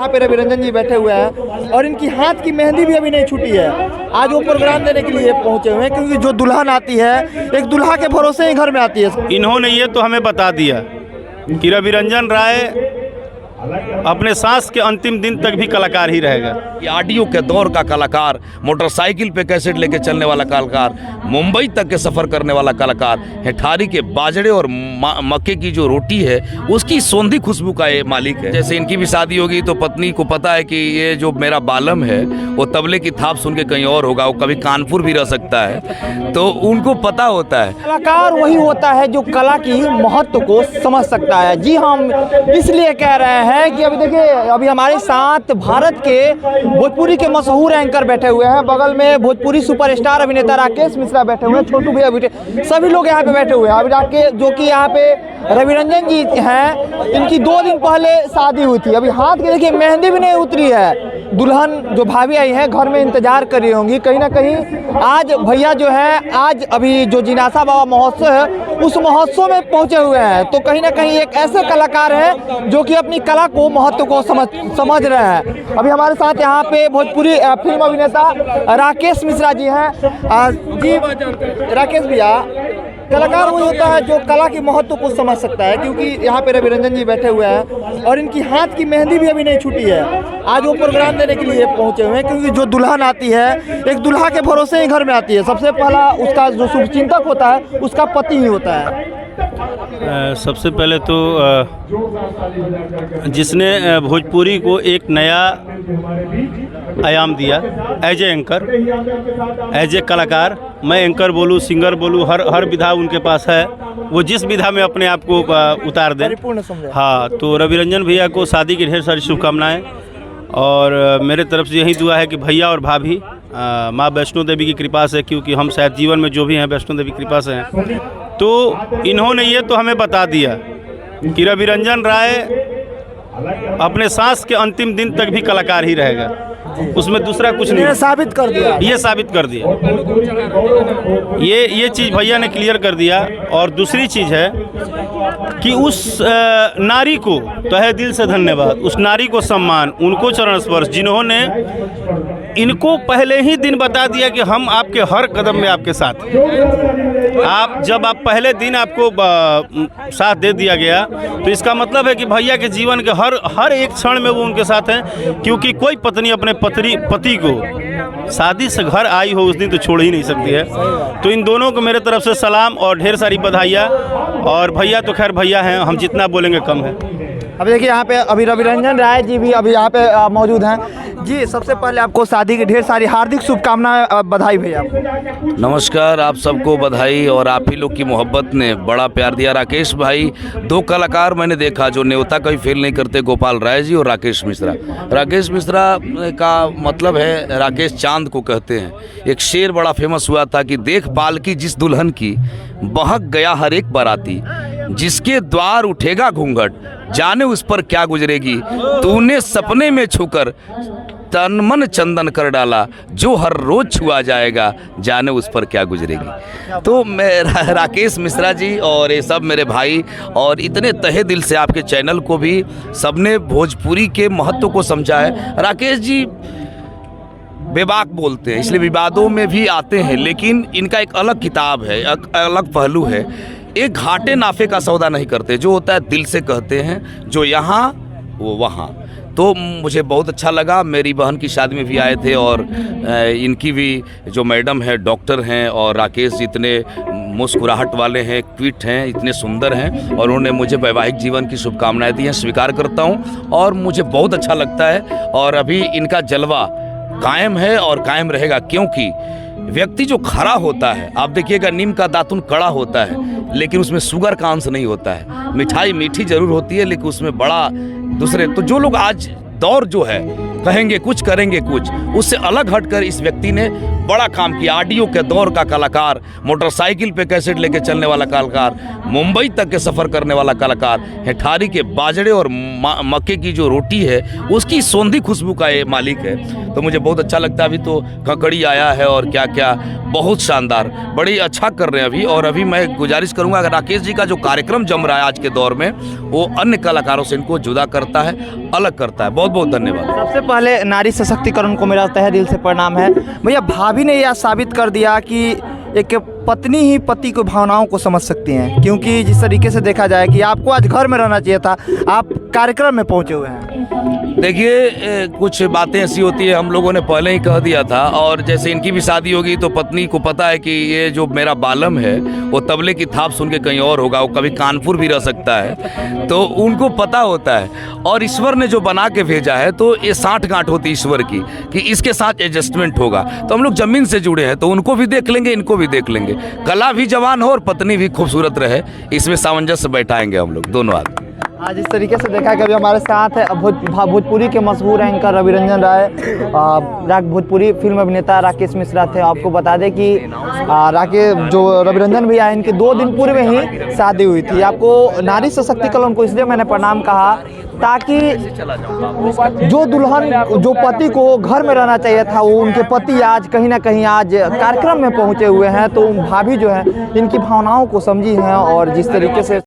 यहाँ पे रविरंजन जी बैठे हुए हैं और इनकी हाथ की मेहंदी भी अभी नहीं छूटी है। आज वो प्रोग्राम देने के लिए पहुंचे हुए हैं क्योंकि जो दुल्हन आती है एक दुल्हा के भरोसे ही घर में आती है। इन्होंने ये तो हमें बता दिया कि रविरंजन राय अपने सांस के अंतिम दिन तक भी कलाकार ही रहेगा। ऑडियो के दौर का कलाकार, मोटरसाइकिल पे कैसेट लेके चलने वाला कलाकार, मुंबई तक के सफ़र करने वाला कलाकार, हेठारी के बाजरे और मक्के की जो रोटी है उसकी सौंधी खुशबू का ये मालिक है। जैसे इनकी भी शादी होगी तो पत्नी को पता है कि ये जो मेरा बालम है वो तबले की थाप सुन के कहीं और होगा, वो कभी कानपुर भी रह सकता है, तो उनको पता होता है। कलाकार वही होता है जो कला की महत्व को समझ सकता है। जी हम इसलिए कह रहे हैं कि अभी देखिए अभी हमारे साथ भारत के भोजपुरी के मशहूर एंकर बैठे हुए हैं, बगल में भोजपुरी सुपरस्टार अभिनेता राकेश मिश्रा बैठे हुए हैं, छोटू भैया बैठे, सभी लोग यहाँ पे बैठे हुए हैं। अभी राकेश जो कि यहाँ पे रविरंजन जी हैं, इनकी 2 दिन पहले शादी हुई थी, अभी हाथ के देखिए मेहंदी भी नहीं उतरी है। दुल्हन जो भाभी आई है घर में इंतजार कर रही होंगी कहीं ना कहीं। आज भैया जो है आज अभी जो जिनासा बाबा महोत्सव है उस महोत्सव में पहुंचे हुए हैं, तो कहीं ना कहीं एक ऐसे कलाकार हैं जो कि अपनी कला को महत्व को समझ रहे हैं। अभी हमारे साथ यहाँ पे भोजपुरी फिल्म अभिनेता राकेश मिश्रा जी हैं। जी राकेश भैया, कलाकार वही होता है जो कला की महत्व को समझ सकता है क्योंकि यहाँ पे रविरंजन जी बैठे हुए हैं और इनकी हाथ की मेहंदी भी अभी नहीं छूटी है। आज वो प्रोग्राम देने के लिए पहुंचे हुए हैं क्योंकि जो दुल्हन आती है एक दुल्हा के भरोसे ही घर में आती है। सबसे पहला उसका जो शुभचिंतक होता है उसका पति ही होता है। सबसे पहले तो जिसने भोजपुरी को एक नया आयाम दिया as a anchor, as a कलाकार, मैं एंकर बोलूँ, सिंगर बोलूँ, हर विधा उनके पास है, वो जिस विधा में अपने आप को उतार दें। हाँ, तो रविरंजन भैया को शादी की ढेर सारी शुभकामनाएं और मेरे तरफ से यही दुआ है कि भैया और भाभी माँ वैष्णो देवी की कृपा से, क्योंकि हम शायद जीवन में जो भी हैं वैष्णो देवी की कृपा से हैं, तो इन्होंने ये तो हमें बता दिया कि रविरंजन राय अपने सांस के अंतिम दिन तक भी कलाकार ही रहेगा, उसमें दूसरा कुछ नहीं। साबित कर दिया, ये साबित कर दिया, ये चीज़ भैया ने क्लियर कर दिया। और दूसरी चीज़ है कि उस नारी को तहे दिल से धन्यवाद, उस नारी को सम्मान, उनको चरण स्पर्श, जिन्होंने इनको पहले ही दिन बता दिया कि हम आपके हर कदम में आपके साथ हैं। जब आप पहले दिन आपको साथ दे दिया गया तो इसका मतलब है कि भैया के जीवन के हर एक क्षण में वो उनके साथ हैं, क्योंकि कोई पत्नी अपने पति को शादी से घर आई हो उस दिन तो छोड़ ही नहीं सकती है। तो इन दोनों को मेरे तरफ से सलाम और ढेर सारी बधाइयाँ। और भैया तो खैर भैया हैं, हम जितना बोलेंगे कम है। अभी देखिए यहाँ पे अभी रविरंजन राय जी भी अभी यहाँ पे मौजूद हैं। जी सबसे पहले आपको शादी की ढेर सारी हार्दिक शुभकामनाएं, बधाई भैया। नमस्कार, आप सबको बधाई और आप ही लोग की मोहब्बत ने बड़ा प्यार दिया। राकेश भाई, 2 कलाकार मैंने देखा जो न्योता कभी फेल नहीं करते, गोपाल राय जी और राकेश मिश्रा। राकेश मिश्रा का मतलब है राकेश चांद को कहते हैं। एक शेर बड़ा फेमस हुआ था कि देख पालकी जिस दुल्हन की, बहक गया हर एक बाराती, जिसके द्वार उठेगा घूंघट, जाने उस पर क्या गुजरेगी, तूने सपने में छूकर तन मन चंदन कर डाला, जो हर रोज छुआ जाएगा, जाने उस पर क्या गुजरेगी। तो मैं राकेश मिश्रा जी और ये सब मेरे भाई, और इतने तहे दिल से आपके चैनल को भी सबने भोजपुरी के महत्व को समझा है। राकेश जी बेबाक बोलते हैं, इसलिए विवादों में भी आते हैं, लेकिन इनका एक अलग किताब है, एक अलग पहलू है। एक घाटे नाफे का सौदा नहीं करते, जो होता है दिल से कहते हैं, जो यहाँ वो वहाँ। तो मुझे बहुत अच्छा लगा। मेरी बहन की शादी में भी आए थे और इनकी भी जो मैडम है डॉक्टर हैं, और राकेश जी इतने मुस्कुराहट वाले हैं, क्विट हैं, इतने सुंदर हैं, और उन्होंने मुझे वैवाहिक जीवन की शुभकामनाएं दी हैं, स्वीकार करता हूँ और मुझे बहुत अच्छा लगता है। और अभी इनका जलवा कायम है और कायम रहेगा, क्योंकि व्यक्ति जो खरा होता है, आप देखिएगा नीम का दातुन कड़ा होता है लेकिन उसमें शुगर का अंश नहीं होता है। मिठाई मीठी जरूर होती है लेकिन उसमें बड़ा दूसरे, तो जो लोग आज दौर जो है कहेंगे कुछ करेंगे कुछ, उससे अलग हटकर इस व्यक्ति ने बड़ा काम किया। ऑडियो के दौर का कलाकार, मोटरसाइकिल पे कैसेट लेके चलने वाला कलाकार, मुंबई तक के सफ़र करने वाला कलाकार, हेठारी के बाजरे और मक्के की जो रोटी है उसकी सौंधी खुशबू का ये मालिक है। तो मुझे बहुत अच्छा लगता है। अभी तो ककड़ी आया है और क्या क्या बहुत शानदार, बड़ी अच्छा कर रहे हैं अभी। और अभी मैं गुजारिश करूंगा, अगर राकेश जी का जो कार्यक्रम जम रहा है आज के दौर में, वो अन्य कलाकारों से इनको जुदा करता है, अलग करता है। बहुत बहुत धन्यवाद। सबसे पहले नारी सशक्तिकरण को मेरा तहे दिल से प्रणाम है। भैया, भाभी ने यह साबित कर दिया कि एक पत्नी ही पति की भावनाओं को समझ सकती हैं, क्योंकि जिस तरीके से देखा जाए कि आपको आज घर में रहना चाहिए था, आप कार्यक्रम में पहुंचे हुए हैं। देखिए, कुछ बातें ऐसी होती है, हम लोगों ने पहले ही कह दिया था। और जैसे इनकी भी शादी होगी तो पत्नी को पता है कि ये जो मेरा बालम है वो तबले की थाप सुन के कहीं और होगा, वो कभी कानपुर भी रह सकता है, तो उनको पता होता है। और ईश्वर ने जो बना के भेजा है तो ये साठ गांठ होती ईश्वर की कि इसके साथ एडजस्टमेंट होगा। तो हम लोग जमीन से जुड़े हैं, तो उनको भी देख लेंगे, इनको भी देख लेंगे। कला भी जवान हो और पत्नी भी खूबसूरत रहे, इसमें सामंजस्य बैठाएंगे हम लोग दोनों आदमी। आज इस तरीके से देखा कि अभी हमारे साथ है भोजपुरी के मशहूर एंकर रविरंजन राय, भोजपुरी फिल्म अभिनेता राकेश मिश्रा थे। आपको बता दें कि जो रविरंजन भैया हैं, इनके 2 दिन पूर्व में ही शादी हुई थी। आपको नारी सशक्तिकरण को इसलिए मैंने प्रणाम कहा ताकि जो दुल्हन, जो पति को घर में रहना चाहिए था, वो उनके पति आज कहीं ना कहीं आज कार्यक्रम में पहुंचे हुए हैं। तो भाभी जो है इनकी भावनाओं को समझी हैं और जिस तरीके से